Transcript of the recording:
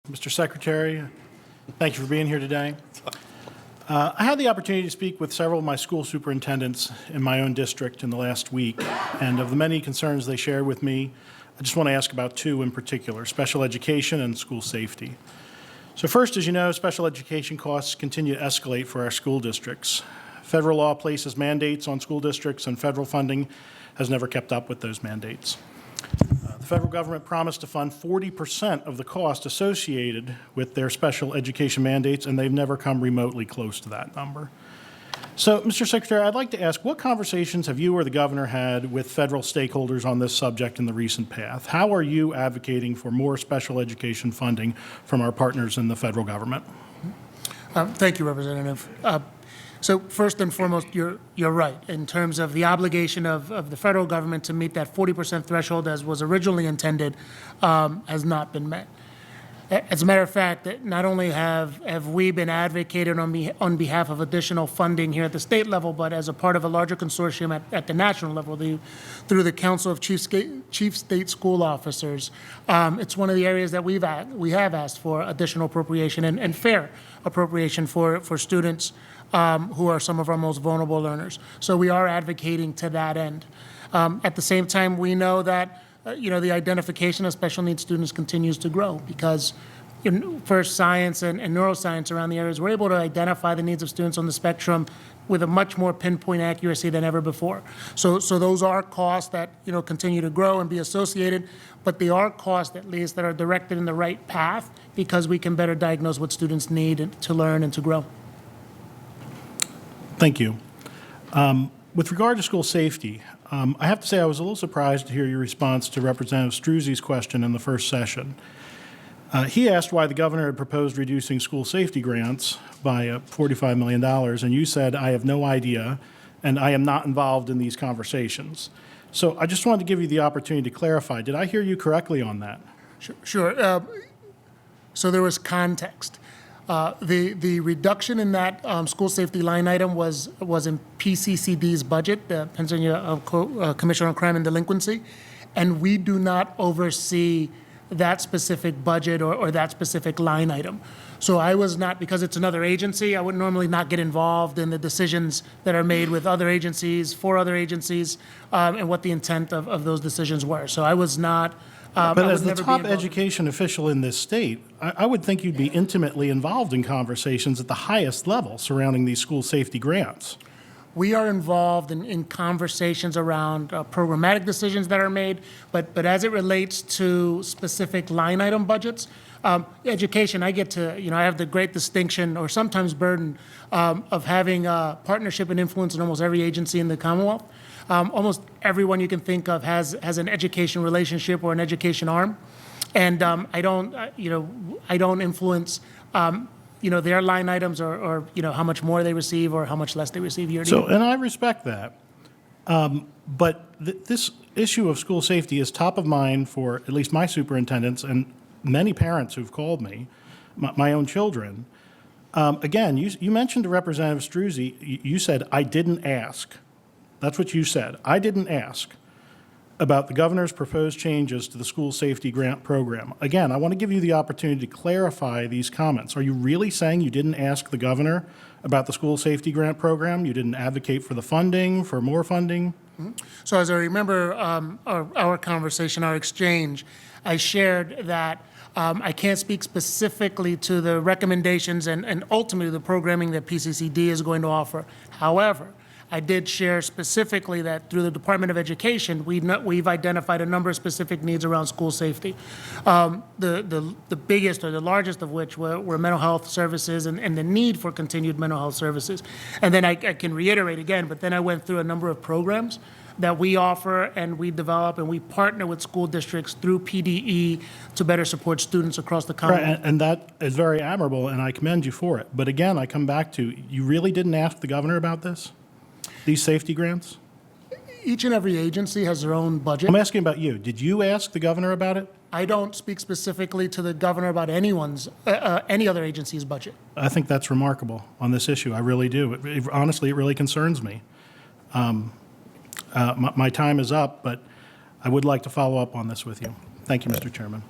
Mr. Secretary, thank you for being here today. I had the opportunity to speak with several of my school superintendents in my own district in the last week, and of the many concerns they shared with me, I just want to ask about two in particular, special education and school safety. So first, as you know, special education costs continue to escalate for our school districts. Federal law places mandates on school districts, and federal funding has never kept up with those mandates. The federal government promised to fund 40% of the cost associated with their special education mandates, and they've never come remotely close to that number. So, Mr. Secretary, I'd like to ask, what conversations have you or the governor had with federal stakeholders on this subject in the recent past? How are you advocating for more special education funding from our partners in the federal government? Thank you, Representative. So first and foremost, you're right in terms of the obligation of the federal government to meet that 40% threshold as was originally intended has not been met. As a matter of fact, not only have we been advocating on behalf of additional funding here at the state level, but as a part of a larger consortium at the national level through the Council of Chief State School Officers. It's one of the areas that we have asked for additional appropriation and fair appropriation for students who are some of our most vulnerable learners. So we are advocating to that end. At the same time, we know that the identification of special needs students continues to grow because for science and neuroscience around the areas, we're able to identify the needs of students on the spectrum with a much more pinpoint accuracy than ever before. So those are costs that continue to grow and be associated, but they are costs at least that are directed in the right path because we can better diagnose what students need to learn and to grow. Thank you. With regard to school safety, I have to say I was a little surprised to hear your response to Representative Struzzi's question in the first session. He asked why the governor had proposed reducing school safety grants by $45 million, and you said, I have no idea, and I am not involved in these conversations. So I just wanted to give you the opportunity to clarify. Did I hear you correctly on that? Sure. So there was context. The reduction in that school safety line item was in PCCD's budget, the Pennsylvania Commission on Crime and Delinquency, and we do not oversee that specific budget or that specific line item. So I was not, because it's another agency, I would normally not get involved in the decisions that are made with other agencies, for other agencies, and what the intent of those decisions were. So I was not. But as the top education official in this state, I would think you'd be intimately involved in conversations at the highest level surrounding these school safety grants. We are involved in conversations around programmatic decisions that are made, but as it relates to specific line item budgets, education, I get to, I have the great distinction or sometimes burden of having partnership and influence in almost every agency in the Commonwealth. Almost everyone you can think of has an education relationship or an education arm, and I don't influence their line items or how much more they receive or how much less they receive year to year. And I respect that, but this issue of school safety is top of mind for at least my superintendents and many parents who've called me, my own children. Again, you mentioned to Representative Struzzi, you said, I didn't ask. That's what you said. I didn't ask about the governor's proposed changes to the school safety grant program. Again, I want to give you the opportunity to clarify these comments. Are you really saying you didn't ask the governor about the school safety grant program? You didn't advocate for the funding, for more funding? Mm-hmm. So as I remember our conversation, our exchange, I shared that I can't speak specifically to the recommendations and ultimately the programming that PCCD is going to offer. However, I did share specifically that through the Department of Education, we've identified a number of specific needs around school safety. The biggest or the largest of which were mental health services and the need for continued mental health services. And then I can reiterate again, but then I went through a number of programs that we offer and we develop and we partner with school districts through PDE to better support students across the country. Right, and that is very admirable, and I commend you for it. But again, I come back to, you really didn't ask the governor about this? These safety grants? Each and every agency has their own budget. I'm asking about you. Did you ask the governor about it? I don't speak specifically to the governor about any other agency's budget. I think that's remarkable on this issue. I really do. Honestly, it really concerns me. My time is up, but I would like to follow up on this with you. Thank you, Mr. Chairman.